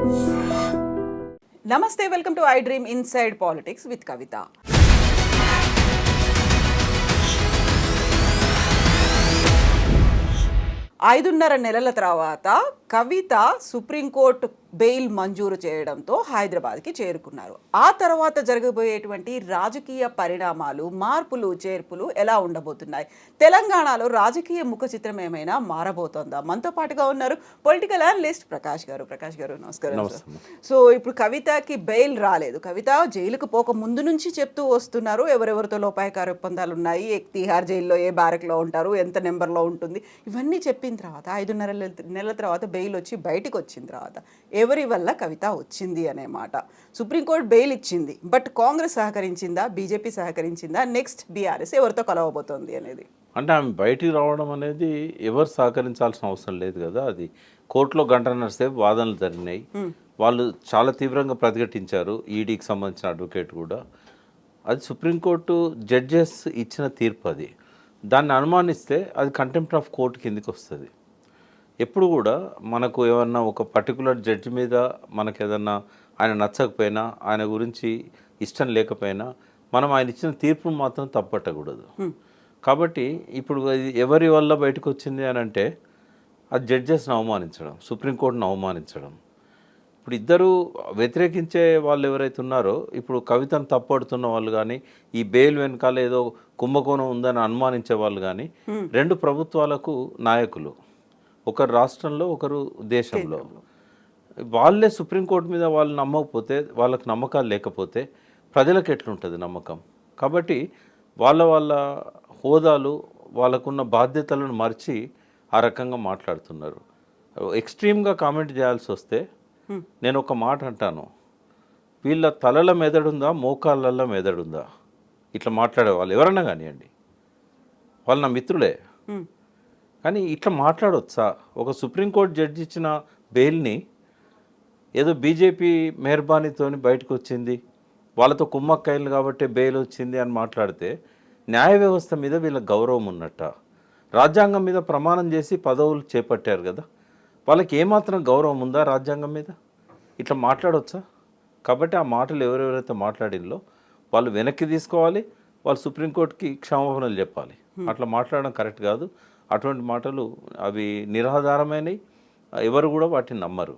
Namaste, welcome to iDream Inside Politics with Kavita. 5.5 నెలల తర్వాత కవిత supreme court bail మంజూరు చేయడంతో హైదరాబాద్కి చేరుకున్నారు. ఆ తర్వాత జరగబోయేటువంటి రాజకీయ పరిణామాలు, మార్పులు, చేర్పులు ఎలా ఉండబోతున్నాయి? తెలంగాణలో రాజకీయ ముఖ చిత్రం ఏమైనా మారబోతోందా? మనతో పాటుగా ఉన్నారు పొలిటికల్ అనలిస్ట్ ప్రకాష్ గారు. ప్రకాష్ గారు నమస్కారం. సో ఇప్పుడు కవితకి బెయిల్ రాలేదు. కవిత జైలుకు పోక ముందు నుంచి చెప్తూ వస్తున్నారు ఎవరెవరితో లోపాయకార ఒప్పందాలు ఉన్నాయి, తిహార్ జైల్లో ఏ బ్యారక్లో ఉంటారు, ఎంత నెంబర్లో ఉంటుంది, ఇవన్నీ చెప్పిన తర్వాత 5.5 నెలల తర్వాత బెయిల్ వచ్చి బయటికి వచ్చిన తర్వాత ఎవరి వల్ల కవిత వచ్చింది అనే మాట. సుప్రీంకోర్టు బెయిల్ ఇచ్చింది, బట్ కాంగ్రెస్ సహకరించిందా, బీజేపీ సహకరించిందా, నెక్స్ట్ బీఆర్ఎస్ ఎవరితో కలవబోతోంది అనేది? అంటే ఆమె బయటికి రావడం అనేది ఎవరు సహకరించాల్సిన అవసరం లేదు కదా. అది కోర్టులో గంటన్నర సేపు వాదనలు జరిగినాయి. వాళ్ళు చాలా తీవ్రంగా ప్రతిఘటించారు, ఈడీకి సంబంధించిన అడ్వకేట్ కూడా. అది సుప్రీంకోర్టు జడ్జెస్ ఇచ్చిన తీర్పు. అది దాన్ని అనుమానిస్తే అది కంటెంప్ట్ ఆఫ్ కోర్టు కిందికి వస్తుంది. ఎప్పుడు కూడా మనకు ఏమన్నా ఒక పర్టికులర్ జడ్జి మీద మనకు ఏదన్నా ఆయన నచ్చకపోయినా, ఆయన గురించి ఇష్టం లేకపోయినా మనం ఆయన ఇచ్చిన తీర్పును మాత్రం తప్పట్టకూడదు. కాబట్టి ఇప్పుడు ఎవరి వల్ల బయటకు వచ్చింది అని అంటే అది జడ్జెస్ని అవమానించడం, సుప్రీంకోర్టును అవమానించడం. ఇప్పుడు ఇద్దరు వ్యతిరేకించే వాళ్ళు ఎవరైతే ఉన్నారో, ఇప్పుడు కవితను తప్పడుతున్న వాళ్ళు కానీ, ఈ బెయిల్ వెనకాల ఏదో కుంభకోణం ఉందని అనుమానించే వాళ్ళు కానీ, రెండు ప్రభుత్వాలకు నాయకులు, ఒకరు రాష్ట్రంలో ఒకరు దేశంలో. వాళ్ళే సుప్రీంకోర్టు మీద వాళ్ళు నమ్మకపోతే, వాళ్ళకి నమ్మకాలు లేకపోతే ప్రజలకు ఎట్లుంటుంది నమ్మకం? కాబట్టి వాళ్ళ హోదాలు, వాళ్ళకున్న బాధ్యతలను మర్చి ఆ రకంగా మాట్లాడుతున్నారు. ఎక్స్ట్రీమ్గా కామెంట్ చేయాల్సి వస్తే నేను ఒక మాట అంటాను, వీళ్ళ తలల మెదడుందా, మోకాళ్ళల్లో మెదడుందా? ఇట్లా మాట్లాడే వాళ్ళు ఎవరన్నా కానివ్వండి, వాళ్ళు నా మిత్రులే, కానీ ఇట్లా మాట్లాడవచ్చా? ఒక సుప్రీంకోర్టు జడ్జి ఇచ్చిన బెయిల్ని ఏదో బీజేపీ మెహర్బానీతో బయటకు వచ్చింది, వాళ్ళతో కుమ్మక్కయ్యలు కాబట్టి బెయిల్ వచ్చింది అని మాట్లాడితే న్యాయ వ్యవస్థ మీద వీళ్ళ గౌరవం ఉన్నట్ట? రాజ్యాంగం మీద ప్రమాణం చేసి పదవులు చేపట్టారు కదా, వాళ్ళకి ఏమాత్రం గౌరవం ఉందా రాజ్యాంగం మీద? ఇట్లా మాట్లాడవచ్చా? కాబట్టి ఆ మాటలు ఎవరెవరైతే మాట్లాడినలో వాళ్ళు వెనక్కి తీసుకోవాలి, వాళ్ళు సుప్రీంకోర్టుకి క్షమాపణలు చెప్పాలి. అట్లా మాట్లాడడం కరెక్ట్ కాదు. అటువంటి మాటలు అవి నిరాధారమైనవి, ఎవరు కూడా వాటిని నమ్మరు.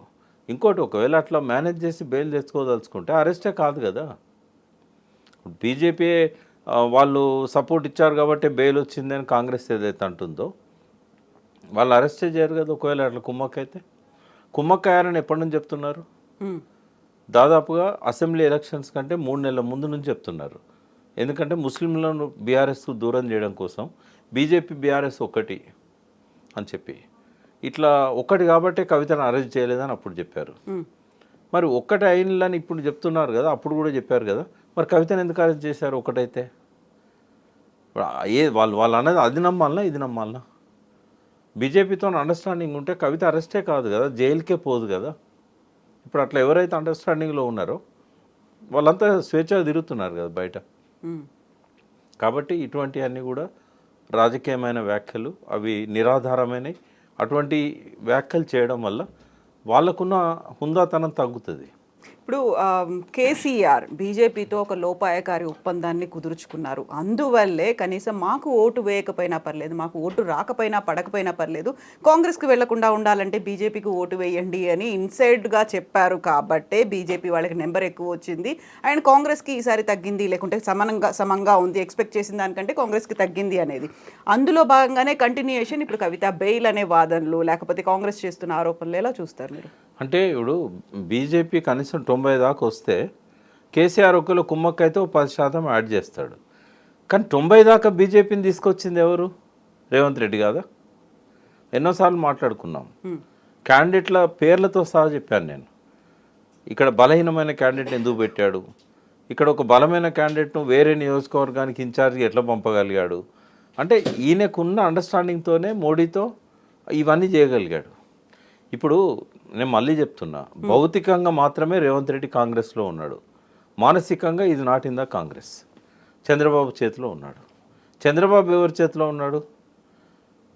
ఇంకోటి, ఒకవేళ అట్లా మేనేజ్ చేసి బెయిల్ తెచ్చుకోదలుచుకుంటే అరెస్టే కాదు కదా. బీజేపీ వాళ్ళు సపోర్ట్ ఇచ్చారు కాబట్టి బెయిల్ వచ్చిందని కాంగ్రెస్ ఏదైతే అంటుందో, వాళ్ళు అరెస్టే చేయరు కదా. ఒకవేళ అట్లా కుమ్మక్కైతే, కుమ్మక్కయ్యారని ఎప్పటి నుంచి చెప్తున్నారు? దాదాపుగా అసెంబ్లీ ఎలక్షన్స్ కంటే 3 నెలల ముందు నుంచి చెప్తున్నారు. ఎందుకంటే ముస్లింలను బీఆర్ఎస్కు దూరం చేయడం కోసం బీజేపీ బీఆర్ఎస్ ఒకటి అని చెప్పి, ఇట్లా ఒక్కటి కాబట్టే కవితను అరెస్ట్ చేయలేదని అప్పుడు చెప్పారు. మరి ఒక్కటి అయినని ఇప్పుడు చెప్తున్నారు కదా, అప్పుడు కూడా చెప్పారు కదా. మరి కవితను ఎందుకు అరెస్ట్ చేశారు ఒకటైతే? వాళ్ళు అన్నది అది నమ్మాలనా, ఇది నమ్మాలనా? బీజేపీతో అండర్స్టాండింగ్ ఉంటే కవిత అరెస్టే కాదు కదా, జైలుకే పోదు కదా. ఇప్పుడు అట్లా ఎవరైతే అండర్స్టాండింగ్లో ఉన్నారో వాళ్ళంతా స్వేచ్ఛగా తిరుగుతున్నారు కదా బయట. కాబట్టి ఇటువంటివన్నీ కూడా రాజకీయమైన వ్యాఖ్యలు, అవి నిరాధారమైనవి. అటువంటి వ్యాఖ్యలు చేయడం వల్ల వాళ్ళకున్న హుందాతనం తగ్గుతుంది. ఇప్పుడు కేసీఆర్ బీజేపీతో ఒక లోపాయకారి ఒప్పందాన్ని కుదుర్చుకున్నారు. అందువల్లే కనీసం మాకు ఓటు వేయకపోయినా పర్లేదు, మాకు ఓటు రాకపోయినా పడకపోయినా పర్లేదు, కాంగ్రెస్కి వెళ్లకుండా ఉండాలంటే బీజేపీకి ఓటు వేయండి అని ఇన్సైడ్గా చెప్పారు. కాబట్టే బీజేపీ వాళ్ళకి నెంబర్ ఎక్కువ వచ్చింది అండ్ కాంగ్రెస్కి ఈసారి తగ్గింది, లేకుంటే సమంగా ఉంది, ఎక్స్పెక్ట్ చేసిన దానికంటే కాంగ్రెస్కి తగ్గింది అనేది. అందులో భాగంగానే కంటిన్యూయేషన్ ఇప్పుడు కవిత బెయిల్ అనే వాదనలు, లేకపోతే కాంగ్రెస్ చేస్తున్న ఆరోపణలు ఎలా చూస్తారు మీరు? అంటే ఇప్పుడు బీజేపీ కనీసం 90 దాకా వస్తే కేసీఆర్ ఒకవేళ కుమ్మక్కైతే 10% యాడ్ చేస్తాడు. కానీ 90 దాకా బీజేపీని తీసుకొచ్చింది ఎవరు? రేవంత్ రెడ్డి కాదా? ఎన్నోసార్లు మాట్లాడుకున్నాం. క్యాండిడేట్ల పేర్లతో సహా చెప్పాను నేను. ఇక్కడ బలహీనమైన క్యాండిడేట్ ఎందుకు పెట్టాడు, ఇక్కడ ఒక బలమైన క్యాండిడేట్ను వేరే నియోజకవర్గానికి ఇన్ఛార్జ్కి ఎట్లా పంపగలిగాడు అంటే, ఈయనకున్న అండర్స్టాండింగ్తోనే మోడీతో ఇవన్నీ చేయగలిగాడు. ఇప్పుడు నేను మళ్ళీ చెప్తున్నా, భౌతికంగా మాత్రమే రేవంత్ రెడ్డి కాంగ్రెస్లో ఉన్నాడు, మానసికంగా ఇది not in the Congress. Chandrababu చేతిలో ఉన్నాడు. చంద్రబాబు ఎవరి చేతిలో ఉన్నాడు?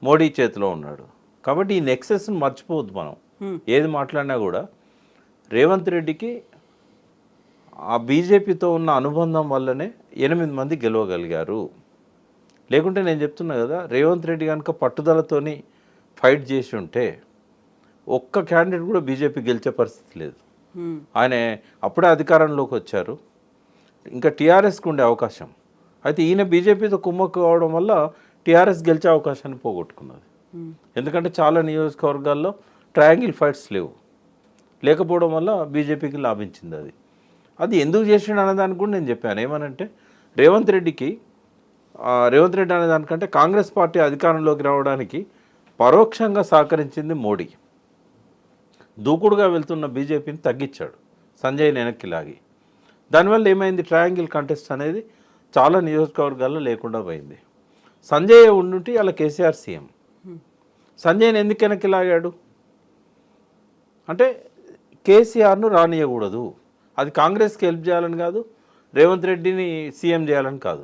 మోడీ చేతిలో ఉన్నాడు. కాబట్టి ఈ నెక్సెస్ని మర్చిపోవద్దు మనం. ఏది మాట్లాడినా కూడా రేవంత్ రెడ్డికి ఆ బీజేపీతో ఉన్న అనుబంధం వల్లనే 8 మంది గెలవగలిగారు. లేకుంటే నేను చెప్తున్నా కదా, రేవంత్ రెడ్డి కనుక పట్టుదలతోని ఫైట్ చేసి ఉంటే ఒక్క క్యాండిడేట్ కూడా బీజేపీ గెలిచే పరిస్థితి లేదు. ఆయన అప్పుడే అధికారంలోకి వచ్చారు, ఇంకా టీఆర్ఎస్కి ఉండే అవకాశం. అయితే ఈయన బీజేపీతో కుమ్మక్కు కావడం వల్ల టీఆర్ఎస్ గెలిచే అవకాశాన్ని పోగొట్టుకున్నది. ఎందుకంటే చాలా నియోజకవర్గాల్లో ట్రయాంగిల్ ఫైట్స్ లేకపోవడం వల్ల బీజేపీకి లాభించింది అది. అది ఎందుకు చేసిండు అనేదానికి కూడా నేను చెప్పాను. ఏమనంటే రేవంత్ రెడ్డి అనేదానికంటే కాంగ్రెస్ పార్టీ అధికారంలోకి రావడానికి పరోక్షంగా సహకరించింది మోడీ. దూకుడుగా వెళ్తున్న బీజేపీని తగ్గించాడు, సంజయ్ వెనక్కి లాగి. దానివల్ల ఏమైంది, ట్రయాంగిల్ కంటెస్ట్ అనేది చాలా నియోజకవర్గాల్లో లేకుండా పోయింది. సంజయ్ ఉండుంటే అలా కేసీఆర్ సీఎం. సంజయ్ని ఎందుకు వెనక్కి లాగాడు అంటే కేసీఆర్ను రానియకూడదు, అది కాంగ్రెస్కి హెల్ప్ చేయాలని కాదు, రేవంత్ రెడ్డిని సీఎం చేయాలని కాదు.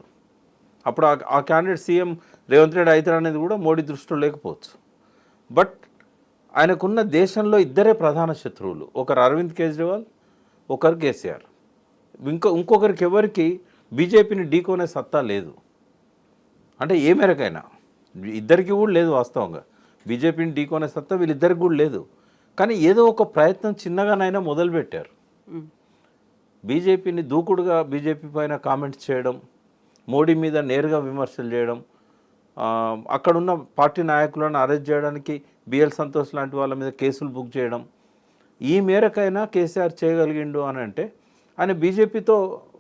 అప్పుడు ఆ క్యాండిడేట్ సీఎం రేవంత్ రెడ్డి అవుతారు అనేది కూడా మోడీ దృష్టిలో లేకపోవచ్చు. బట్ ఆయనకున్న దేశంలో ఇద్దరే ప్రధాన శత్రువులు, ఒకరు అరవింద్ కేజ్రీవాల్, ఒకరు కేసీఆర్. ఇంకొకరికి ఎవరికి బీజేపీని ఢీకొనే సత్తా లేదు. అంటే ఏ మేరకైనా ఇద్దరికి కూడా లేదు. వాస్తవంగా బీజేపీని ఢీకొనే సత్తా వీళ్ళిద్దరికి కూడా లేదు. కానీ ఏదో ఒక ప్రయత్నం చిన్నగానైనా మొదలుపెట్టారు. బీజేపీని దూకుడుగా బీజేపీ పైన కామెంట్స్ చేయడం, మోడీ మీద నేరుగా విమర్శలు చేయడం, అక్కడున్న పార్టీ నాయకులను అరెస్ట్ చేయడానికి బిఎల్ సంతోష్ లాంటి వాళ్ళ మీద కేసులు బుక్ చేయడం, ఈ మేరకైనా కేసీఆర్ చేయగలిగిండు అని అంటే ఆయన బీజేపీతో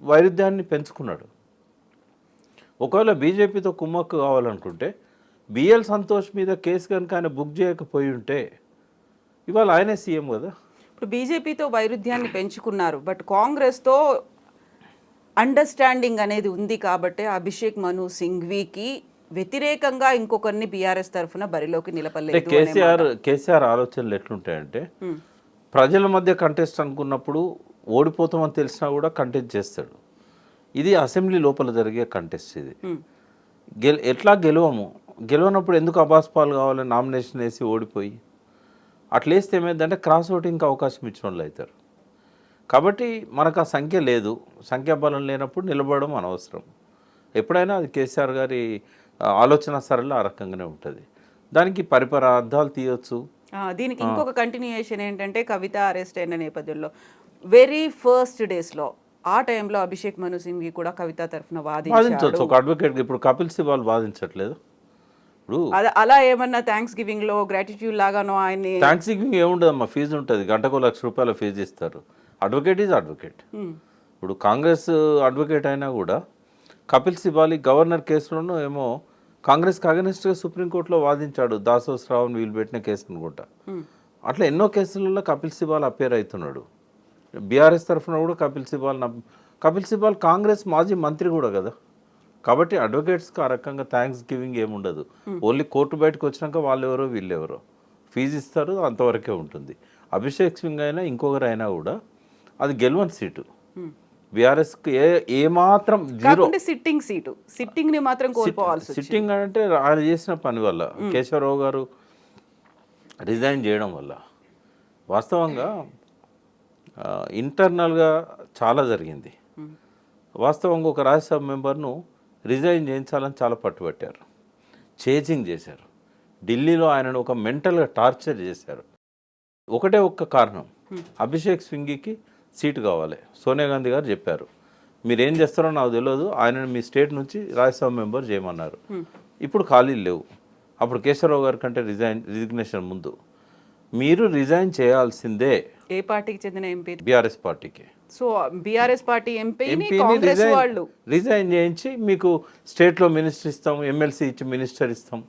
వైరుధ్యాన్ని పెంచుకున్నాడు. ఒకవేళ బీజేపీతో కుమ్మక్కు కావాలనుకుంటే బిఎల్ సంతోష్ మీద కేసు కనుక ఆయన బుక్ చేయకపోయి ఉంటే ఇవాళ ఆయనే సీఎం కదా. ఇప్పుడు బీజేపీతో వైరుధ్యాన్ని పెంచుకున్నారు, బట్ కాంగ్రెస్తో అండర్స్టాండింగ్ అనేది ఉంది కాబట్టి అభిషేక్ మను సింఘ్వీకి వ్యతిరేకంగా ఇంకొకరిని బీఆర్ఎస్ తరఫున బరిలోకి నిలపలేదు. కేసీఆర్ ఆలోచనలు ఎట్లుంటాయంటే ప్రజల మధ్య కంటెస్ట్ అనుకున్నప్పుడు ఓడిపోతామని తెలిసినా కూడా కంటెస్ట్ చేస్తాడు. ఇది అసెంబ్లీ లోపల జరిగే కంటెస్ట్. ఇది ఎట్లా గెలవనప్పుడు ఎందుకు అబాస్పాలు కావాలని నామినేషన్ వేసి ఓడిపోయి అట్లా వేస్తే ఏమైందంటే క్రాస్ ఓటింగ్కి అవకాశం ఇచ్చిన వాళ్ళు అవుతారు. కాబట్టి మనకు ఆ సంఖ్య లేదు, సంఖ్యాబలం లేనప్పుడు నిలబడడం అనవసరం. ఎప్పుడైనా అది కేసీఆర్ గారి ఆలోచన సరళి ఆ రకంగానే ఉంటుంది. దానికి పరిపర అర్థాలు తీయొచ్చు. దీనికి ఇంకొక కంటిన్యూయేషన్ ఏంటంటే కవిత అరెస్ట్ అయిన నేపథ్యంలో వెరీ ఫస్ట్ డేస్లో ఆ టైంలో అభిషేక్ మను సింఘ్వి కూడా కవిత తరఫున వాదించవచ్చు. ఒక అడ్వకేట్ ఇప్పుడు కపిల్ సిబాల్ వాదించట్లేదు. ఇప్పుడు అలా ఏమన్నా థ్యాంక్స్ గివింగ్ లో గ్రాటిట్యూడ్ లాగానో ఆయన్ని థ్యాంక్స్ గివింగ్ ఏముండదమ్మా, ఫీజు ఉంటుంది, గంటకు ₹1,00,000 ఫీజు ఇస్తారు. Advocate is advocate. ఇప్పుడు కాంగ్రెస్ అడ్వకేట్ అయినా కూడా కపిల్ సిబాల్ గవర్నర్ కేసులోనూ ఏమో కాంగ్రెస్కి అగెనిస్ట్గా సుప్రీంకోర్టులో వాదించాడు, దాసోస్రావుని వీళ్ళు పెట్టిన కేసు అనుకుంటా. అట్లా ఎన్నో కేసులలో కపిల్ సిబాల్ అపేర్ అవుతున్నాడు. బీఆర్ఎస్ తరఫున కూడా కపిల్ సిబాల్ కాంగ్రెస్ మాజీ మంత్రి కూడా కదా. కాబట్టి అడ్వకేట్స్కి ఆ రకంగా థ్యాంక్స్ గివింగ్ ఏముండదు. ఓన్లీ కోర్టు బయటకు వచ్చినాక వాళ్ళెవరో వీళ్ళెవరో ఫీజు ఇస్తారు, అంతవరకే ఉంటుంది. అభిషేక్ సింగ్ అయినా ఇంకొకరు అయినా కూడా అది గెలవని సీటు. బీఆర్ఎస్కి ఏమాత్రం జీరో. సిట్టింగ్ని మాత్రం కోల్పోవాల్సి. సిట్టింగ్ అంటే ఆయన చేసిన పని వల్ల, కేశవరావు గారు రిజైన్ చేయడం వల్ల. వాస్తవంగా ఇంటర్నల్గా చాలా జరిగింది. వాస్తవంగా ఒక రాజ్యసభ మెంబర్ను రిజైన్ చేయించాలని చాలా పట్టుబట్టారు, చేజింగ్ చేశారు. ఢిల్లీలో ఆయనను ఒక మెంటల్గా టార్చర్ చేశారు. ఒకటే ఒక్క కారణం, అభిషేక్ సింఘ్కి సీటు కావాలి. సోనియా గాంధీ గారు చెప్పారు, మీరేం చేస్తారో నాకు తెలియదు, ఆయనను మీ స్టేట్ నుంచి రాజ్యసభ మెంబర్ చేయమన్నారు. ఇప్పుడు ఖాళీలు లేవు. అప్పుడు కేశవరావు గారి కంటే రిజిగ్నేషన్ ముందు మీరు రిజైన్ చేయాల్సిందే. ఏ పార్టీకి చెందిన ఎంపీ? బీఆర్ఎస్ పార్టీకి. సో బీఆర్ఎస్ పార్టీ ఎంపీని కాంగ్రెస్ వాళ్ళు రిజైన్ చేయించి మీకు స్టేట్లో మినిస్టర్ ఇస్తాం, ఎమ్మెల్సీ ఇచ్చి మినిస్టర్ ఇస్తాం,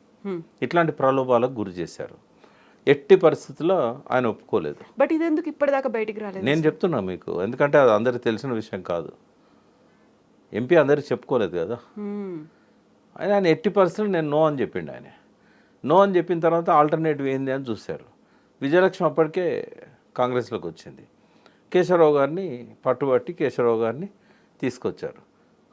ఇట్లాంటి ప్రలోభాలకు గురి చేశారు. ఎట్టి పరిస్థితుల్లో ఆయన ఒప్పుకోలేదు. బట్ ఇది ఎందుకు ఇప్పటిదాకా బయటికి రాలేదు? నేను చెప్తున్నా మీకు, ఎందుకంటే అది అందరికి తెలిసిన విషయం కాదు. ఎంపీ అందరికి చెప్పుకోలేదు కదా. ఆయన ఎట్టి పరిస్థితులు నేను నో అని చెప్పిండు. ఆయన నో అని చెప్పిన తర్వాత ఆల్టర్నేటివ్ ఏంది అని చూశారు. విజయలక్ష్మి అప్పటికే కాంగ్రెస్లోకి వచ్చింది. కేశవరావు గారిని పట్టుబట్టి కేశవరావు గారిని తీసుకొచ్చారు.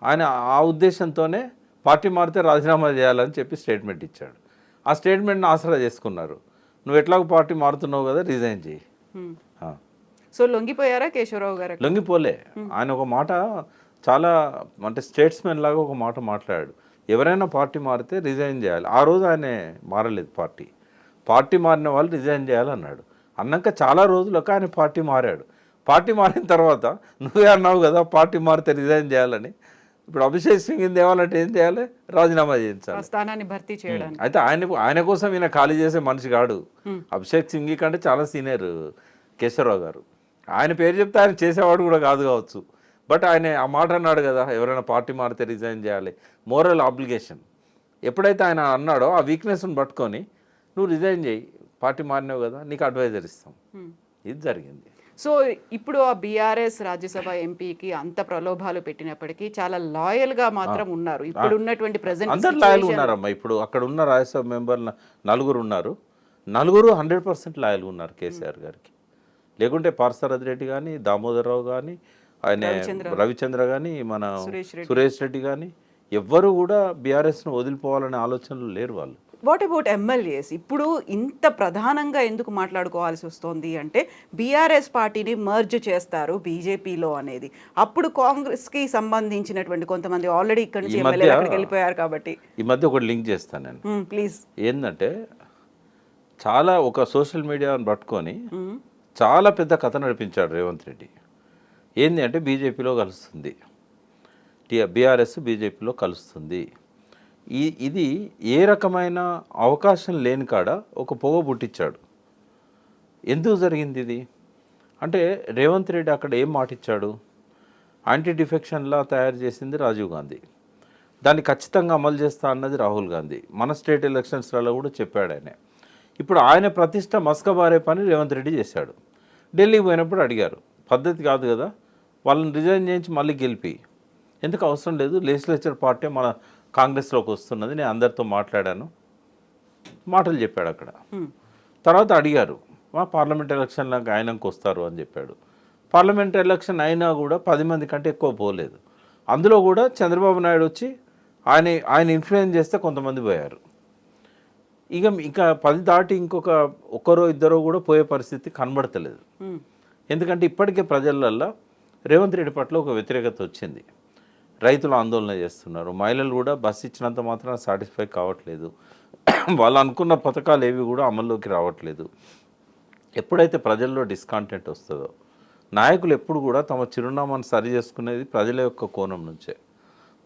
ఆయన ఆ ఉద్దేశంతోనే పార్టీ మారితే రాజీనామా చేయాలని చెప్పి స్టేట్మెంట్ ఇచ్చాడు. ఆ స్టేట్మెంట్ని ఆసరా చేసుకున్నారు. నువ్వు ఎట్లాగో పార్టీ మారుతున్నావు కదా, రిజైన్ చేయి. సో లొంగిపోయారా కేశవరావు గారు? లొంగిపోలే. ఆయన ఒక మాట చాలా అంటే స్టేట్స్మెన్ లాగా ఒక మాట మాట్లాడాడు. ఎవరైనా పార్టీ మారితే రిజైన్ చేయాలి. ఆ రోజు ఆయన మారలేదు పార్టీ మారిన వాళ్ళు రిజైన్ చేయాలన్నాడు. అన్నాక చాలా రోజులకు ఆయన పార్టీ మారాడు. పార్టీ మారిన తర్వాత నువ్వే అన్నావు కదా పార్టీ మారితే రిజైన్ చేయాలని. ఇప్పుడు అభిషేక్ సింగ్ తేవాలంటే ఏం చేయాలి? రాజీనామా చేయించాలి, స్థానాన్ని భర్తీ చేయడానికి. అయితే ఆయన కోసం ఈయన ఖాళీ చేసే మనిషి కాడు. అభిషేక్ సింగ్ కంటే చాలా సీనియర్ కేశవరావు గారు. ఆయన పేరు చెప్తే ఆయన చేసేవాడు కూడా కాదు కావచ్చు. బట్ ఆయన ఆ మాట అన్నాడు కదా, ఎవరైనా పార్టీ మారితే రిజైన్ చేయాలి, మోరల్ ఆబ్లిగేషన్. ఎప్పుడైతే ఆయన అన్నాడో ఆ వీక్నెస్ని పట్టుకొని నువ్వు రిజైన్ చేయి, పార్టీ మారినావు కదా, నీకు అడ్వైజర్ ఇస్తాం. ఇది జరిగింది. సో ఇప్పుడు ఆ బీఆర్ఎస్ రాజ్యసభ ఎంపీకి అంత ప్రలోభాలు పెట్టినప్పటికీ చాలా లాయల్ గా మాత్రం ఉన్నారు. ఇప్పుడు ఉన్నటువంటి ప్రెసెంట్ అందరు లాయల్ ఉన్నారమ్మా. ఇప్పుడు అక్కడ ఉన్న రాజ్యసభ మెంబర్లు 4 ఉన్నారు. 4 100% లాయల్ ఉన్నారు కేసీఆర్ గారికి. లేకుంటే పార్సారథి రెడ్డి కానీ, దామోదరరావు కానీ, ఆయన రవిచంద్ర కానీ, మన సురేష్ రెడ్డి కానీ, ఎవ్వరు కూడా బీఆర్ఎస్ను వదిలిపోవాలనే ఆలోచనలు లేరు వాళ్ళు. What about MLAs? ఇప్పుడు ఇంత ప్రధానంగా ఎందుకు మాట్లాడుకోవాల్సి వస్తుంది అంటే బీఆర్ఎస్ పార్టీని మర్జ్ చేస్తారు బీజేపీలో అనేది. అప్పుడు కాంగ్రెస్కి సంబంధించినటువంటి కొంతమంది ఆల్రెడీ ఇక్కడ నుంచి ఎమ్మెల్యేలు అక్కడికి వెళ్ళిపోయారు కాబట్టి. ఈ మధ్య ఒకటి లింక్ చేస్తాను నేను, ప్లీజ్. ఏంటంటే చాలా ఒక సోషల్ మీడియాను పట్టుకొని చాలా పెద్ద కథ నడిపించాడు రేవంత్ రెడ్డి. ఏంది అంటే బీజేపీలో కలుస్తుంది, బీఆర్ఎస్ బీజేపీలో కలుస్తుంది. ఇది ఏ రకమైన అవకాశం లేని కాడ ఒక పొగ పుట్టించాడు. ఎందుకు జరిగింది ఇది అంటే, రేవంత్ రెడ్డి అక్కడ ఏం మాటిచ్చాడు? యాంటీ డిఫెక్షన్లా తయారు చేసింది రాజీవ్ గాంధీ, దాన్ని ఖచ్చితంగా అమలు చేస్తా అన్నది రాహుల్ గాంధీ. మన స్టేట్ ఎలక్షన్స్లలో కూడా చెప్పాడు ఆయన. ఇప్పుడు ఆయన ప్రతిష్ట మస్కబారే పని రేవంత్ రెడ్డి చేశాడు. ఢిల్లీకి పోయినప్పుడు అడిగారు, పద్ధతి కాదు కదా వాళ్ళని రిజైన్ చేయించి మళ్ళీ గెలిపి, ఎందుకు అవసరం లేదు, లెజిస్లేచర్ పార్టీ మన కాంగ్రెస్లోకి వస్తున్నది, నేను అందరితో మాట్లాడాను, మాటలు చెప్పాడు అక్కడ. తర్వాత అడిగారు, మా పార్లమెంట్ ఎలక్షన్లకు ఆయనకు వస్తారు అని చెప్పాడు. పార్లమెంట్ ఎలక్షన్ అయినా కూడా 10 మంది కంటే ఎక్కువ పోలేదు. అందులో కూడా చంద్రబాబు నాయుడు వచ్చి ఆయన ఇన్ఫ్లుయెన్స్ చేస్తే కొంతమంది పోయారు. ఇంకా 10 దాటి ఇంకొక ఒక్కరో ఇద్దరో కూడా పోయే పరిస్థితి కనబడతలేదు. ఎందుకంటే ఇప్పటికే ప్రజలల్లో రేవంత్ రెడ్డి పట్ల ఒక వ్యతిరేకత వచ్చింది. రైతులు ఆందోళన చేస్తున్నారు, మహిళలు కూడా బస్సు ఇచ్చినంత మాత్రం సాటిస్ఫై కావట్లేదు, వాళ్ళు అనుకున్న పథకాలు ఏవి కూడా అమల్లోకి రావట్లేదు. ఎప్పుడైతే ప్రజల్లో డిస్కాంటెంట్ వస్తుందో, నాయకులు ఎప్పుడు కూడా తమ చిరునామాను సరి చేసుకునేది ప్రజల యొక్క కోణం నుంచే.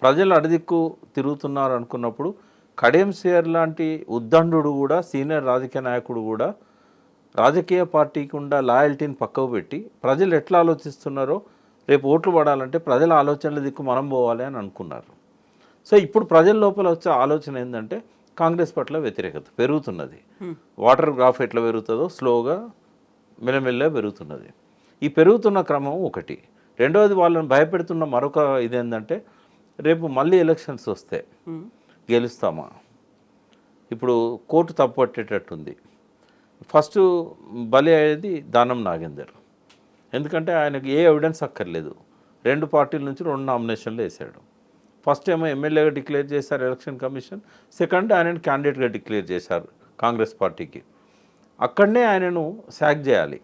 ప్రజలు అడిదిక్కు తిరుగుతున్నారు అనుకున్నప్పుడు కడియం శ్రీహరి లాంటి ఉద్దండు కూడా, సీనియర్ రాజకీయ నాయకుడు కూడా రాజకీయ పార్టీకి ఉన్న లాయల్టీని పక్కకు పెట్టి ప్రజలు ఎట్లా ఆలోచిస్తున్నారో రేపు ఓట్లు పడాలంటే ప్రజల ఆలోచనల దిక్కు మనం పోవాలి అని అనుకున్నారు. సో ఇప్పుడు ప్రజల లోపల వచ్చే ఆలోచన ఏంటంటే కాంగ్రెస్ పట్ల వ్యతిరేకత పెరుగుతున్నది. వాటర్ గ్రాఫ్ ఎట్లా పెరుగుతుందో స్లోగా మెల్లమెల్లగా పెరుగుతున్నది. ఈ పెరుగుతున్న క్రమం ఒకటి. రెండవది, వాళ్ళని భయపెడుతున్న మరొక ఇదేంటంటే, రేపు మళ్ళీ ఎలక్షన్స్ వస్తే గెలుస్తామా? ఇప్పుడు కోర్టు తప్పుపట్టేటట్టుంది. ఫస్ట్ బలి అయ్యేది దానం నాగేందర్. ఎందుకంటే ఆయనకు ఏ ఎవిడెన్స్ అక్కర్లేదు. 2 పార్టీల నుంచి 2 నామినేషన్లు వేశాడు. ఫస్ట్ ఏమో ఎమ్మెల్యేగా డిక్లేర్ చేశారు ఎలక్షన్ కమిషన్, సెకండ్ ఆయనను క్యాండిడేట్గా డిక్లేర్ చేశారు కాంగ్రెస్ పార్టీకి. అక్కడనే ఆయనను శాక్ చేయాలి.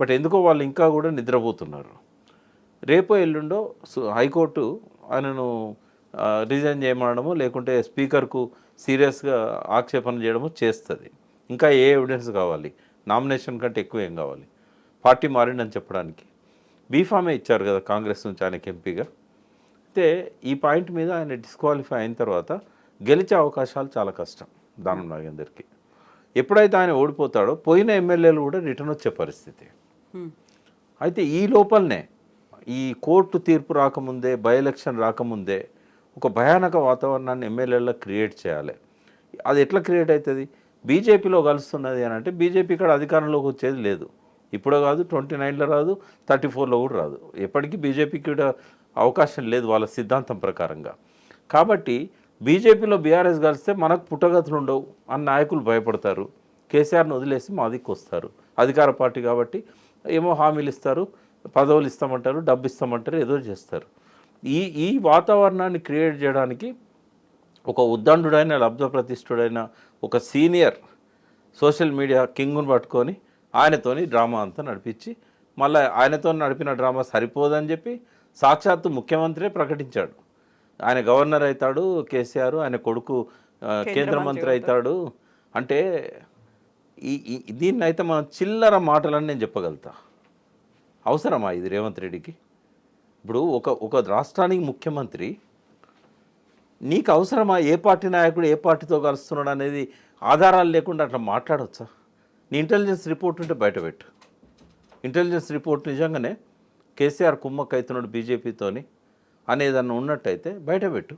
బట్ ఎందుకో వాళ్ళు ఇంకా కూడా నిద్రపోతున్నారు. రేపో ఎల్లుండో హైకోర్టు ఆయనను రిజైన్ చేయమనడము, లేకుంటే స్పీకర్కు సీరియస్గా ఆక్షేపణ చేయడము చేస్తుంది. ఇంకా ఏ ఎవిడెన్స్ కావాలి? నామినేషన్ కంటే ఎక్కువ ఏం కావాలి? పార్టీ మారిండని చెప్పడానికి బీఫామే ఇచ్చారు కదా కాంగ్రెస్ నుంచి ఆయనకి ఎంపీగా. అయితే ఈ పాయింట్ మీద ఆయన డిస్క్వాలిఫై అయిన తర్వాత గెలిచే అవకాశాలు చాలా కష్టం దానం నాగేందర్కి. ఎప్పుడైతే ఆయన ఓడిపోతాడో పోయిన ఎమ్మెల్యేలు కూడా రిటర్న్ వచ్చే పరిస్థితి. అయితే ఈ లోపలనే ఈ కోర్టు తీర్పు రాకముందే, బై ఎలక్షన్ రాకముందే ఒక భయానక వాతావరణాన్ని ఎమ్మెల్యేలో క్రియేట్ చేయాలి. అది ఎట్లా క్రియేట్ అవుతుంది? బీజేపీలో కలుస్తున్నది అని అంటే బీజేపీ ఇక్కడ అధికారంలోకి వచ్చేది లేదు. ఇప్పుడు కాదు, 29లో రాదు, 34లో కూడా రాదు. ఎప్పటికీ బీజేపీకి కూడా అవకాశం లేదు వాళ్ళ సిద్ధాంతం ప్రకారంగా. కాబట్టి బీజేపీలో బీఆర్ఎస్ కలిస్తే మనకు పుట్టగతులు ఉండవు అని నాయకులు భయపడతారు. కేసీఆర్ని వదిలేసి మా దిక్కు వస్తారు. అధికార పార్టీ కాబట్టి ఏమో హామీలు ఇస్తారు, పదవులు ఇస్తామంటారు, డబ్బు ఇస్తామంటారు, ఏదో చేస్తారు. ఈ వాతావరణాన్ని క్రియేట్ చేయడానికి ఒక ఉద్దండుడైన, లబ్ధప్రతిష్ఠుడైన ఒక సీనియర్ సోషల్ మీడియా కింగ్ను పట్టుకొని ఆయనతోని డ్రామా అంతా నడిపించి మళ్ళీ ఆయనతో నడిపిన డ్రామా సరిపోదని చెప్పి సాక్షాత్తు ముఖ్యమంత్రి ప్రకటించాడు. ఆయన గవర్నర్ అవుతాడు కేసీఆర్, ఆయన కొడుకు కేంద్ర మంత్రి అవుతాడు. అంటే దీన్ని అయితే మనం చిల్లర మాటలని నేను చెప్పగలుగుతా. అవసరమా ఇది రేవంత్ రెడ్డికి? ఇప్పుడు ఒక రాష్ట్రానికి ముఖ్యమంత్రి, నీకు అవసరమా? ఏ పార్టీ నాయకుడు ఏ పార్టీతో కలుస్తున్నాడు అనేది ఆధారాలు లేకుండా అట్లా మాట్లాడవచ్చా? నీ ఇంటెలిజెన్స్ రిపోర్ట్ ఉంటే బయటపెట్టు. ఇంటెలిజెన్స్ రిపోర్ట్ నిజంగానే కేసీఆర్ కుమ్మక్క అవుతున్నాడు బీజేపీతోని అనేదన్నా ఉన్నట్టయితే బయటపెట్టు.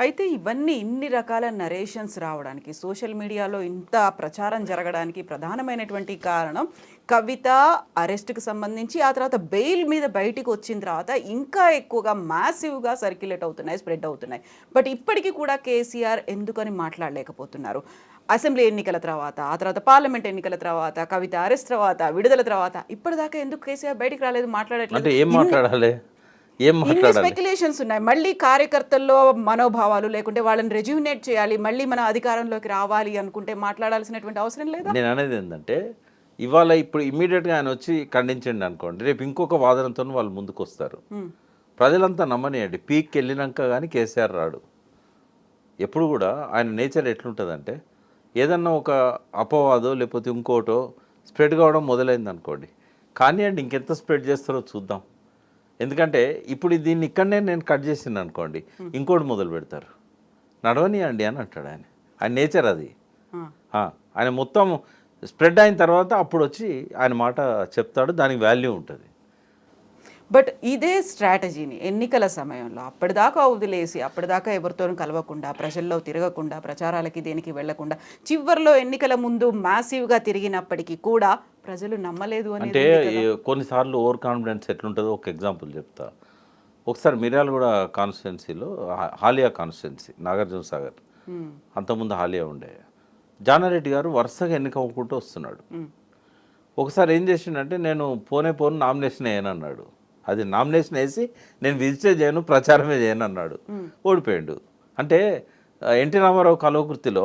అయితే ఇవన్నీ ఇన్ని రకాల నరేషన్స్ రావడానికి, సోషల్ మీడియాలో ఇంత ప్రచారం జరగడానికి ప్రధానమైనటువంటి కారణం కవిత అరెస్ట్కి సంబంధించి, ఆ తర్వాత బెయిల్ మీద బయటికి వచ్చిన తర్వాత ఇంకా ఎక్కువగా మ్యాసివ్గా సర్క్యులేట్ అవుతున్నాయి, స్ప్రెడ్ అవుతున్నాయి. బట్ ఇప్పటికీ కూడా కేసీఆర్ ఎందుకని మాట్లాడలేకపోతున్నారు? అసెంబ్లీ ఎన్నికల తర్వాత, ఆ తర్వాత పార్లమెంట్ ఎన్నికల తర్వాత, కవిత అరెస్ట్ తర్వాత, విడుదల తర్వాత ఇప్పటిదాకా ఎందుకు కేసీఆర్ బయటికి రాలేదు, మాట్లాడట్లేదు? అంటే ఏం మాట్లాడాలి? ఇన్ని స్పెక్యులేషన్స్ ఉన్నాయి. మళ్ళీ కార్యకర్తల్లో మనోభావాలు లేకుంటే వాళ్ళని రెజ్యూనేట్ చేయాలి, మళ్ళీ మన అధికారంలోకి రావాలి అనుకుంటే మాట్లాడాల్సినటువంటి అవసరం లేదా? నేను అనేది ఏంటంటే, ఇవాళ ఇప్పుడు ఇమ్మీడియట్గా ఆయన వచ్చి ఖండించండి అనుకోండి, రేపు ఇంకొక వాదనతో వాళ్ళు ముందుకు వస్తారు. ప్రజలంతా నమ్మనియండి, పీక్కి వెళ్ళినాక కానీ కేసీఆర్ రాడు. ఎప్పుడు కూడా ఆయన నేచర్ ఎట్లుంటుందంటే, ఏదన్నా ఒక అపవాదో లేకపోతే ఇంకోటో స్ప్రెడ్ కావడం మొదలైంది అనుకోండి, కానీ అండి ఇంకెంత స్ప్రెడ్ చేస్తారో చూద్దాం. ఎందుకంటే ఇప్పుడు దీన్ని ఇక్కడనే నేను కట్ చేసింది అనుకోండి, ఇంకోటి మొదలు పెడతారు, నడవని అండి అని అంటాడు ఆయన. ఆయన నేచర్ అది. ఆయన మొత్తం స్ప్రెడ్ అయిన తర్వాత అప్పుడు వచ్చి ఆయన మాట చెప్తాడు, దానికి వాల్యూ ఉంటుంది. బట్ ఇదే స్ట్రాటజీని ఎన్నికల సమయంలో అప్పటిదాకా వదిలేసి, అప్పటిదాకా ఎవరితోనూ కలవకుండా, ప్రజల్లో తిరగకుండా, ప్రచారాలకి దేనికి వెళ్లకుండా, చివరిలో ఎన్నికల ముందు మ్యాసివ్గా తిరిగినప్పటికీ కూడా ప్రజలు నమ్మలేదు అని. అంటే కొన్నిసార్లు ఓవర్ కాన్ఫిడెన్స్ ఎట్లుంటుందో ఒక ఎగ్జాంపుల్ చెప్తా. ఒకసారి మిర్యాలగూడ కాన్స్టిట్యున్సీలో, హాలియా కాన్స్టిట్యున్సీ, నాగార్జున సాగర్, అంతకుముందు హాలియా ఉండే, జానారెడ్డి గారు వరుసగా ఎన్నికవ్వకుంటూ వస్తున్నాడు. ఒకసారి ఏం చేసిండంటే, నేను పోను నామినేషన్ వేయనన్నాడు. అది నామినేషన్ వేసి నేను విజిటే చేయను, ప్రచారమే చేయను అన్నాడు. ఓడిపోయాడు. అంటే ఎన్టీ రామారావు కల్వకుర్తిలో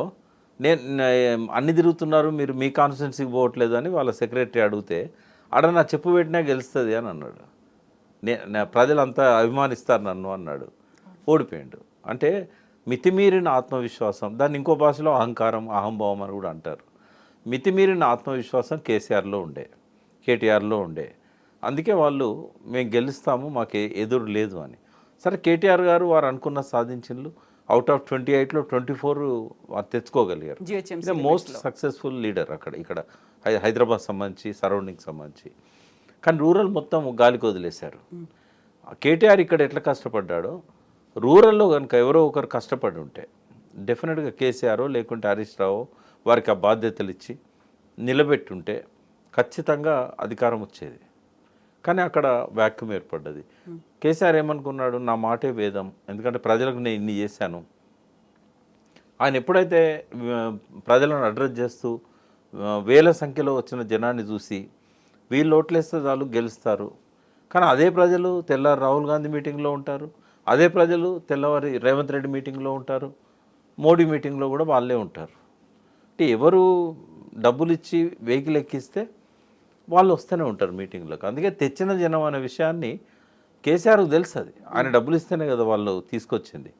నేను అన్ని తిరుగుతున్నారు, మీరు మీ కాన్స్టిట్యున్సీకి పోవట్లేదు అని వాళ్ళ సెక్రటరీ అడిగితే, ఆడ నా చెప్పు పెట్టినా గెలుస్తుంది అని అన్నాడు. ప్రజలంతా అభిమానిస్తారు నన్ను అన్నాడు. ఓడిపోయాడు. అంటే మితిమీరిన ఆత్మవిశ్వాసం, దాన్ని ఇంకో భాషలో అహంకారం, అహంభావం అని కూడా అంటారు. మితిమీరిన ఆత్మవిశ్వాసం కేసీఆర్లో ఉండే, కేటీఆర్లో ఉండే. అందుకే వాళ్ళు మేము గెలుస్తాము, మాకు ఎదురు లేదు అని. సరే, కేటీఆర్ గారు వారు అనుకున్న సాధించిండ్రు. అవుట్ ఆఫ్ 28లో 24 వారు తెచ్చుకోగలిగారు. ఇదే మోస్ట్ సక్సెస్ఫుల్ లీడర్ ఇక్కడ హైదరాబాద్ సంబంధించి, సరౌండింగ్ సంబంధించి. కానీ రూరల్ మొత్తం గాలికి వదిలేశారు. కేటీఆర్ ఇక్కడ ఎట్లా కష్టపడ్డాడో, రూరల్లో కనుక ఎవరో ఒకరు కష్టపడి ఉంటే డెఫినెట్గా కేసీఆర్ లేకుంటే హరీష్ రావు వారికి ఆ బాధ్యతలు ఇచ్చి నిలబెట్టుంటే ఖచ్చితంగా అధికారం వచ్చేది. కానీ అక్కడ వ్యాక్యూమ్ ఏర్పడ్డది. కేసీఆర్ ఏమనుకున్నాడు, నా మాటే వేదం, ఎందుకంటే ప్రజలకు నేను ఇన్ని చేశాను. ఆయన ఎప్పుడైతే ప్రజలను అడ్రస్ చేస్తూ వేల సంఖ్యలో వచ్చిన జనాన్ని చూసి వీళ్ళు ఓట్లేస్తే చాలు గెలుస్తారు, కానీ అదే ప్రజలు తెల్లారి రాహుల్ గాంధీ మీటింగ్లో ఉంటారు, అదే ప్రజలు తెల్లవారి రేవంత్ రెడ్డి మీటింగ్లో ఉంటారు, మోడీ మీటింగ్లో కూడా వాళ్ళే ఉంటారు. అంటే ఎవరు డబ్బులు ఇచ్చి వెహికల్ ఎక్కిస్తే వాళ్ళు వస్తూనే ఉంటారు మీటింగ్లకు. అందుకే తెచ్చిన జనం అనే విషయాన్ని కేసీఆర్కు తెలుసు. అది ఆయన డబ్బులు ఇస్తేనే కదా వాళ్ళు తీసుకొచ్చింది.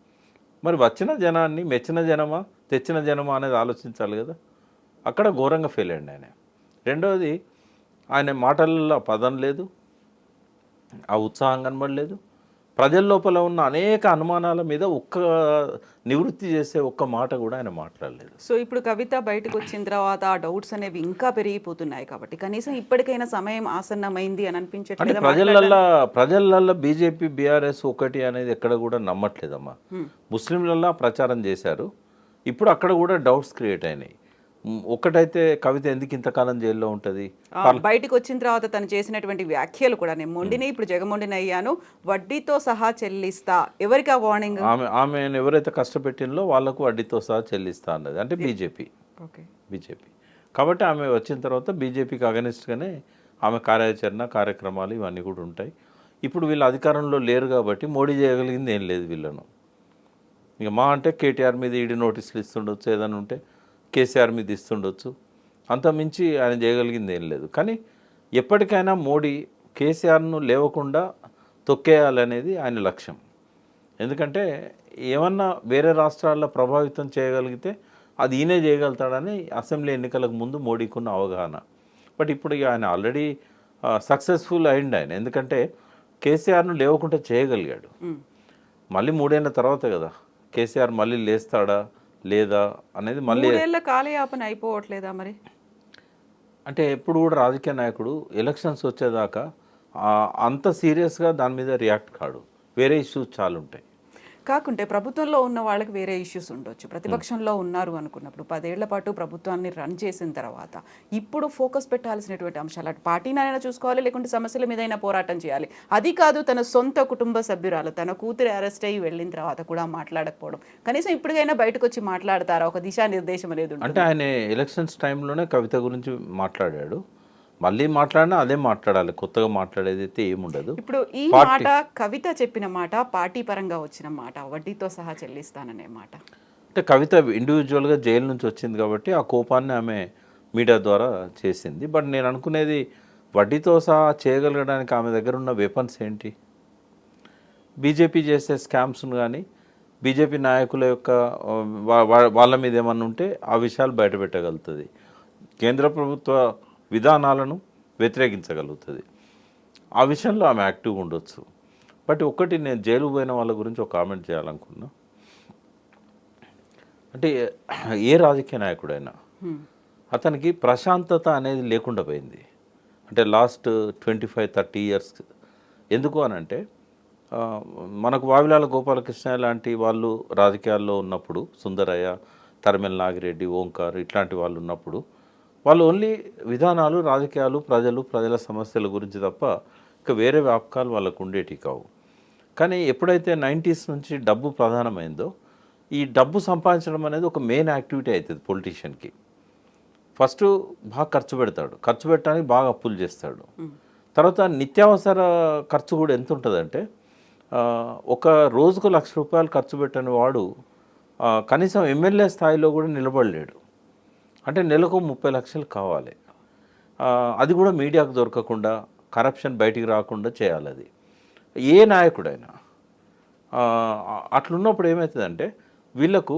మరి వచ్చిన జనాన్ని మెచ్చిన జనమా తెచ్చిన జనమా అనేది ఆలోచించాలి కదా. అక్కడ ఘోరంగా ఫెయిల్ అయ్యండి ఆయన. రెండవది, ఆయన మాటలలో పదం లేదు, ఆ ఉత్సాహం కనబడలేదు. ప్రజల లోపల ఉన్న అనేక అనుమానాల మీద ఒక్క నివృత్తి చేసే ఒక్క మాట కూడా ఆయన మాట్లాడలేదు. సో ఇప్పుడు కవిత బయటకు వచ్చిన తర్వాత ఆ డౌట్స్ అనేవి ఇంకా పెరిగిపోతున్నాయి కాబట్టి కనీసం ఇప్పటికైనా సమయం ఆసన్నమైంది అని అనిపించట్లేదు. ప్రజలల్లో బీజేపీ బీఆర్ఎస్ ఒకటి అనేది ఎక్కడ కూడా నమ్మట్లేదమ్మా. ముస్లింలల్లో ప్రచారం చేశారు, ఇప్పుడు అక్కడ కూడా డౌట్స్ క్రియేట్ అయినాయి. ఒక్కటైతే కవిత ఎందుకు ఇంతకాలం జైల్లో ఉంటుంది? బయటకు వచ్చిన తర్వాత తను చేసినటువంటి వ్యాఖ్యలు కూడా, నేను మొండిని ఇప్పుడు జగమొండిని అయ్యాను, వడ్డీతో సహా చెల్లిస్తా, ఎవరికి ఆ వార్నింగ్? ఆమె ఎవరైతే కష్టపెట్టినలో వాళ్ళకు వడ్డీతో సహా చెల్లిస్తా అన్నది అంటే బీజేపీ. కాబట్టి ఆమె వచ్చిన తర్వాత బీజేపీకి అగనిస్ట్గానే ఆమె కార్యక్రమాలు ఇవన్నీ కూడా ఉంటాయి. ఇప్పుడు వీళ్ళు అధికారంలో లేరు కాబట్టి మోడీ చేయగలిగింది ఏం లేదు వీళ్ళను. ఇక మా అంటే కేటీఆర్ మీద ఈడీ నోటీసులు ఇస్తుండొచ్చు, ఏదైనా ఉంటే కేసీఆర్ మీద ఇస్తుండొచ్చు, అంత మించి ఆయన చేయగలిగింది ఏం లేదు. కానీ ఎప్పటికైనా మోడీ కేసీఆర్ను లేవకుండా తొక్కేయాలనేది ఆయన లక్ష్యం. ఎందుకంటే ఏమన్నా వేరే రాష్ట్రాల్లో ప్రభావితం చేయగలిగితే అది ఈయనే చేయగలుగుతాడని అసెంబ్లీ ఎన్నికలకు ముందు మోడీకి ఉన్న అవగాహన. బట్ ఇప్పుడు ఇక ఆయన ఆల్రెడీ సక్సెస్ఫుల్ అయింది ఆయన. ఎందుకంటే కేసీఆర్ను లేవకుండా చేయగలిగాడు. మళ్ళీ 3 ఏళ్ళ తర్వాత కదా కేసీఆర్ మళ్ళీ లేస్తాడా లేదా అనేది మళ్ళీ 3 ఏళ్ల కాలయాపన అయిపోవట్లేదా మరి? అంటే ఎప్పుడు కూడా రాజకీయ నాయకుడు ఎలక్షన్స్ వచ్చేదాకా అంత సీరియస్గా దాని మీద రియాక్ట్ కాడు. వేరే ఇష్యూస్ చాలా ఉంటాయి. కాకుంటే ప్రభుత్వంలో ఉన్న వాళ్ళకి వేరే ఇష్యూస్ ఉండొచ్చు. ప్రతిపక్షంలో ఉన్నారు అనుకున్నప్పుడు 10 ఏళ్ల పాటు ప్రభుత్వాన్ని రన్ చేసిన తర్వాత ఇప్పుడు ఫోకస్ పెట్టాల్సినటువంటి అంశాలు అటు పార్టీనైనా చూసుకోవాలి, లేకుంటే సమస్యల మీదైనా పోరాటం చేయాలి. అది కాదు తన సొంత కుటుంబ సభ్యురాలు తన కూతురు అరెస్ట్ అయ్యి వెళ్ళిన తర్వాత కూడా మాట్లాడకపోవడం, కనీసం ఇప్పటికైనా బయటకు వచ్చి మాట్లాడతారా? ఒక దిశానిర్దేశం అనేది ఉంటుంది. అంటే ఆయన ఎలక్షన్స్ టైంలోనే కవిత గురించి మాట్లాడాడు. మళ్ళీ మాట్లాడినా అదే మాట్లాడాలి, కొత్తగా మాట్లాడేది అయితే ఏముండదు. ఇప్పుడు ఈ మాట కవిత చెప్పిన మాట, పార్టీ పరంగా వచ్చిన మాట, వడ్డీతో సహా చెల్లిస్తాననే మాట. అంటే కవిత ఇండివిజువల్గా జైలు నుంచి వచ్చింది కాబట్టి ఆ కోపాన్ని ఆమె మీడియా ద్వారా చేసింది. బట్ నేను అనుకునేది వడ్డీతో సహా చేయగలగడానికి ఆమె దగ్గర ఉన్న వెపన్స్ ఏంటి? బీజేపీ చేసే స్కామ్స్ను కానీ బీజేపీ నాయకుల యొక్క వాళ్ళ మీద ఏమన్నా ఉంటే ఆ విషయాలు బయటపెట్టగలుగుతుంది. కేంద్ర ప్రభుత్వ విధానాలను వ్యతిరేకించగలుగుతుంది. ఆ విషయంలో ఆమె యాక్టివ్గా ఉండొచ్చు. బట్ ఒక్కటి నేను జైలు పోయిన వాళ్ళ గురించి ఒక కామెంట్ చేయాలనుకున్నా. అంటే ఏ రాజకీయ నాయకుడైనా అతనికి ప్రశాంతత అనేది లేకుండా పోయింది. అంటే లాస్ట్ 25-30 ఇయర్స్. ఎందుకు అనంటే మనకు వావిలాల గోపాలకృష్ణ లాంటి వాళ్ళు రాజకీయాల్లో ఉన్నప్పుడు, సుందరయ్య, తరిమెల నాగిరెడ్డి, ఓంకార్ ఇట్లాంటి వాళ్ళు ఉన్నప్పుడు వాళ్ళు ఓన్లీ విధానాలు, రాజకీయాలు, ప్రజల సమస్యల గురించి తప్ప ఇక వేరే వ్యాపకాలు వాళ్ళకు ఉండేటి కావు. కానీ ఎప్పుడైతే 90s నుంచి డబ్బు ప్రధానమైందో ఈ డబ్బు సంపాదించడం అనేది ఒక మెయిన్ యాక్టివిటీ అవుతుంది పొలిటీషియన్కి. ఫస్ట్ బాగా ఖర్చు పెడతాడు, ఖర్చు పెట్టడానికి బాగా అప్పులు చేస్తాడు. తర్వాత నిత్యావసర ఖర్చు కూడా ఎంత ఉంటుందంటే ఒక రోజుకు ₹1,00,000 ఖర్చు పెట్టని వాడు కనీసం ఎమ్మెల్యే స్థాయిలో కూడా నిలబడలేడు. అంటే నెలకు 30 లక్షలు కావాలి. అది కూడా మీడియాకు దొరకకుండా, కరప్షన్ బయటికి రాకుండా చేయాలి. అది ఏ నాయకుడైనా అట్లున్నప్పుడు ఏమవుతుందంటే వీళ్ళకు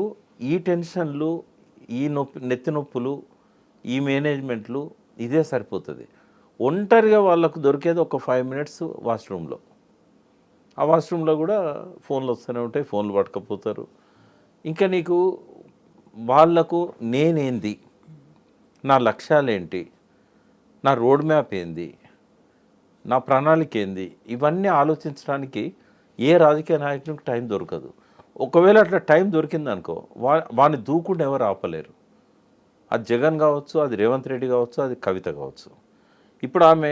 ఈ టెన్షన్లు, ఈ నెత్తి నొప్పులు, ఈ మేనేజ్మెంట్లు ఇదే సరిపోతుంది. ఒంటరిగా వాళ్ళకు దొరికేది ఒక 5 మినిట్స్ వాష్రూమ్లో. ఆ వాష్రూమ్లో కూడా ఫోన్లు వస్తూనే ఉంటాయి, ఫోన్లు పట్టుకపోతారు. ఇంకా నీకు వాళ్లకు నేనేంది, నా లక్ష్యాలేంటి, నా రోడ్ మ్యాప్ ఏంది, నా ప్రణాళిక ఏంది, ఇవన్నీ ఆలోచించడానికి ఏ రాజకీయ నాయకునికి టైం దొరకదు. ఒకవేళ అట్లా టైం దొరికిందనుకో వాడిని దూకుండా ఎవరు ఆపలేరు. అది జగన్ కావచ్చు, అది రేవంత్ రెడ్డి కావచ్చు, అది కవిత కావచ్చు. ఇప్పుడు ఆమె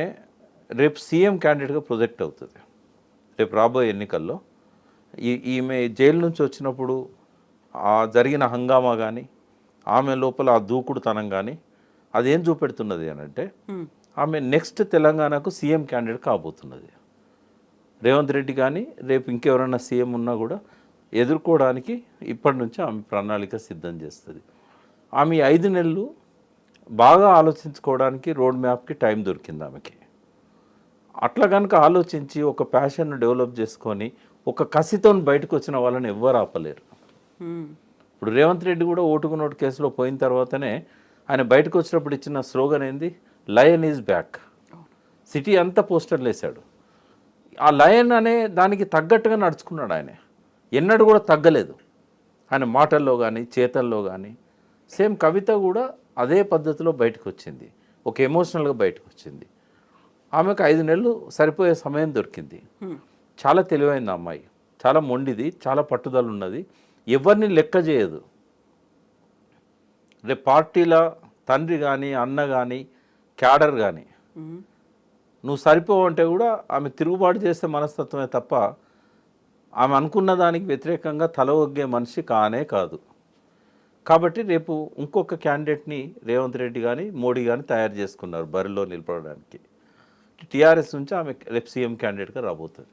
రేపు సీఎం క్యాండిడేట్గా ప్రొజెక్ట్ అవుతుంది. రేపు రాబోయే ఎన్నికల్లో ఈమె జైలు నుంచి వచ్చినప్పుడు జరిగిన హంగామా కానీ, ఆమె లోపల ఆ దూకుడుతనం కానీ అదేం చూపెడుతున్నది అని అంటే ఆమె నెక్స్ట్ తెలంగాణకు సీఎం క్యాండిడేట్ కాబోతున్నది. రేవంత్ రెడ్డి కానీ రేపు ఇంకెవరైనా సీఎం ఉన్నా కూడా ఎదుర్కోవడానికి ఇప్పటి నుంచి ఆమె ప్రణాళిక సిద్ధం చేస్తుంది. ఆమె 5 నెలలు బాగా ఆలోచించుకోవడానికి రోడ్ మ్యాప్కి టైం దొరికింది ఆమెకి. అట్లా కనుక ఆలోచించి ఒక ప్యాషన్ను డెవలప్ చేసుకొని ఒక కసితో బయటకు వచ్చిన వాళ్ళని ఎవ్వరు ఆపలేరు. ఇప్పుడు రేవంత్ రెడ్డి కూడా ఓటుకు నోటు కేసులో పోయిన తర్వాతనే ఆయన బయటకు వచ్చినప్పుడు ఇచ్చిన స్లోగన్ ఏంది? Lion is back. సిటీ అంతా పోస్టర్లు వేశాడు. ఆ లయన్ అనే దానికి తగ్గట్టుగా నడుచుకున్నాడు ఆయన. ఎన్నడూ కూడా తగ్గలేదు ఆయన మాటల్లో కానీ చేతల్లో కానీ. సేమ్ కవిత కూడా అదే పద్ధతిలో బయటకు వచ్చింది, ఒక ఎమోషనల్గా బయటకు వచ్చింది. ఆమెకు 5 నెలలు సరిపోయే సమయం దొరికింది. చాలా తెలివైంది అమ్మాయి, చాలా మొండిది, చాలా పట్టుదల ఉన్నది, ఎవరిని లెక్క చేయదు. రేపు పార్టీల తండ్రి కానీ, అన్న కానీ, క్యాడర్ కానీ నువ్వు సరిపోవంటే కూడా ఆమె తిరుగుబాటు చేసే మనస్తత్వమే తప్ప ఆమె అనుకున్న దానికి వ్యతిరేకంగా తల ఒగ్గే మనిషి కానే కాదు. కాబట్టి రేపు ఇంకొక క్యాండిడేట్ని రేవంత్ రెడ్డి కానీ మోడీ కానీ తయారు చేసుకున్నారు బరిలో నిలబడడానికి. టీఆర్ఎస్ నుంచి ఆమె రేపు సీఎం క్యాండిడేట్గా రాబోతుంది.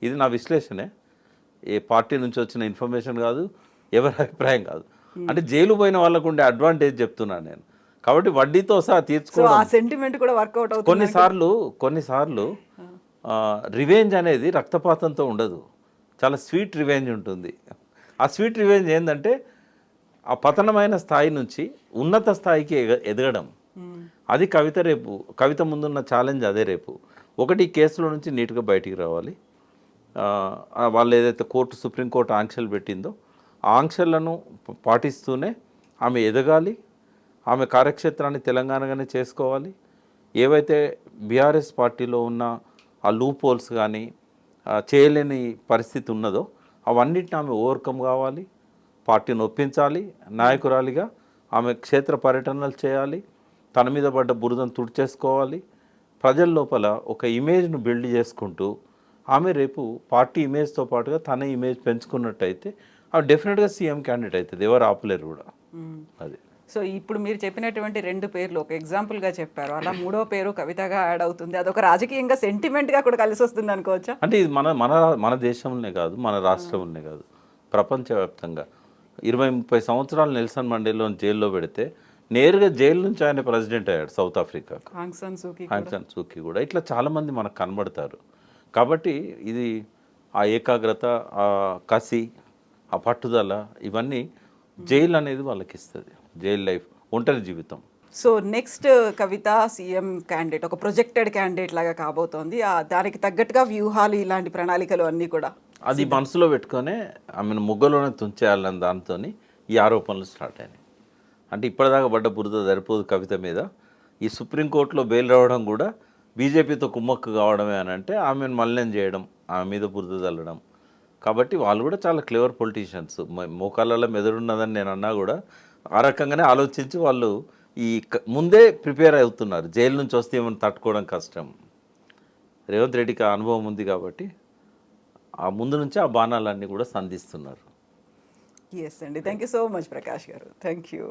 ఇది నా విశ్లేషణే, ఏ పార్టీ నుంచి వచ్చిన ఇన్ఫర్మేషన్ కాదు, ఎవరి అభిప్రాయం కాదు. అంటే జైలు పోయిన వాళ్ళకు ఉండే అడ్వాంటేజ్ చెప్తున్నాను నేను. కాబట్టి వడ్డీతో సహా సో తీర్చుకోవడం. ఆ సెంటిమెంట్ కూడా వర్కౌట్ అవుతుంది. కొన్నిసార్లు రివెంజ్ అనేది రక్తపాతంతో ఉండదు, చాలా స్వీట్ రివెంజ్ ఉంటుంది. ఆ స్వీట్ రివెంజ్ ఏంటంటే ఆ పతనమైన స్థాయి నుంచి ఉన్నత స్థాయికి ఎదగడం. అది కవిత ముందున్న ఛాలెంజ్ అదే రేపు. ఒకటి, ఈ కేసులో నుంచి నీట్గా బయటికి రావాలి. వాళ్ళు ఏదైతే సుప్రీంకోర్టు ఆంక్షలు పెట్టిందో ఆ ఆంక్షలను పాటిస్తూనే ఆమె ఎదగాలి. ఆమె కార్యక్షేత్రాన్ని తెలంగాణగానే చేసుకోవాలి. ఏవైతే బీఆర్ఎస్ పార్టీలో ఉన్న ఆ లూప్ హోల్స్ కానీ చేయలేని పరిస్థితి ఉన్నదో అవన్నిటిని ఆమె ఓవర్కమ్ కావాలి. పార్టీని ఒప్పించాలి. నాయకురాలిగా ఆమె క్షేత్ర పర్యటనలు చేయాలి. తన మీద పడ్డ బురదను తుడిచేసుకోవాలి. ప్రజల లోపల ఒక ఇమేజ్ను బిల్డ్ చేసుకుంటూ ఆమె రేపు పార్టీ ఇమేజ్తో పాటుగా తన ఇమేజ్ పెంచుకున్నట్టయితే ఆమె డెఫినెట్గా సీఎం క్యాండిడేట్ అవుతుంది. ఎవరు ఆపలేరు కూడా. అది. సో ఇప్పుడు మీరు చెప్పినటువంటి 2 పేర్లు ఒక ఎగ్జాంపుల్గా చెప్పారు. అలా 3వ పేరు కవితగా యాడ్ అవుతుంది. అదొక రాజకీయంగా సెంటిమెంట్గా కూడా కలిసి వస్తుంది అనుకోవచ్చా? అంటే ఇది మన దేశంలోనే కాదు, మన రాష్ట్రంలోనే కాదు, ప్రపంచవ్యాప్తంగా 20-30 సంవత్సరాలు నెల్సన్ మండేలోని జైల్లో పెడితే నేరుగా జైలు నుంచి ఆయన ప్రెసిడెంట్ అయ్యాడు సౌత్ ఆఫ్రికాకు. ఆంగ్ సాన్ సూకీ కూడా ఇట్లా చాలామంది మనకు కనబడతారు. కాబట్టి ఇది ఆ ఏకాగ్రత, ఆ కసి, ఆ పట్టుదల ఇవన్నీ జైలు అనేది వాళ్ళకి ఇస్తుంది. జైలు లైఫ్, ఒంటరి జీవితం. సో నెక్స్ట్ కవిత సీఎం క్యాండిడేట్, ఒక ప్రొజెక్టెడ్ క్యాండిడేట్ లాగా కాబోతోంది. దానికి తగ్గట్టుగా వ్యూహాలు, ఇలాంటి ప్రణాళికలు అన్నీ కూడా అది మనసులో పెట్టుకొని ఆమెను ముగ్గలోనే తుంచేయాలని దాంతో ఈ ఆరోపణలు స్టార్ట్ అయినాయి. అంటే ఇప్పటిదాకా పడ్డ బురద సరిపోదు కవిత మీద. ఈ సుప్రీంకోర్టులో బెయిల్ రావడం కూడా బీజేపీతో కుమ్మక్కు కావడమే అని అంటే ఆమెను మలినం చేయడం, ఆమె మీద బురద చల్లడం. కాబట్టి వాళ్ళు కూడా చాలా క్లేవర్ పొలిటీషియన్స్. మోకాళ్ళలో మెదడున్నదని నేను అన్నా కూడా ఆ రకంగానే ఆలోచించి వాళ్ళు ముందే ప్రిపేర్ అవుతున్నారు. జైలు నుంచి వస్తే ఏమైనా తట్టుకోవడం కష్టం. రేవంత్ రెడ్డికి ఆ అనుభవం ఉంది కాబట్టి ఆ ముందు నుంచి ఆ బాణాలన్నీ కూడా సంధిస్తున్నారు. ఎస్ అండి. Thank you so much Prakash గారు. Thank you.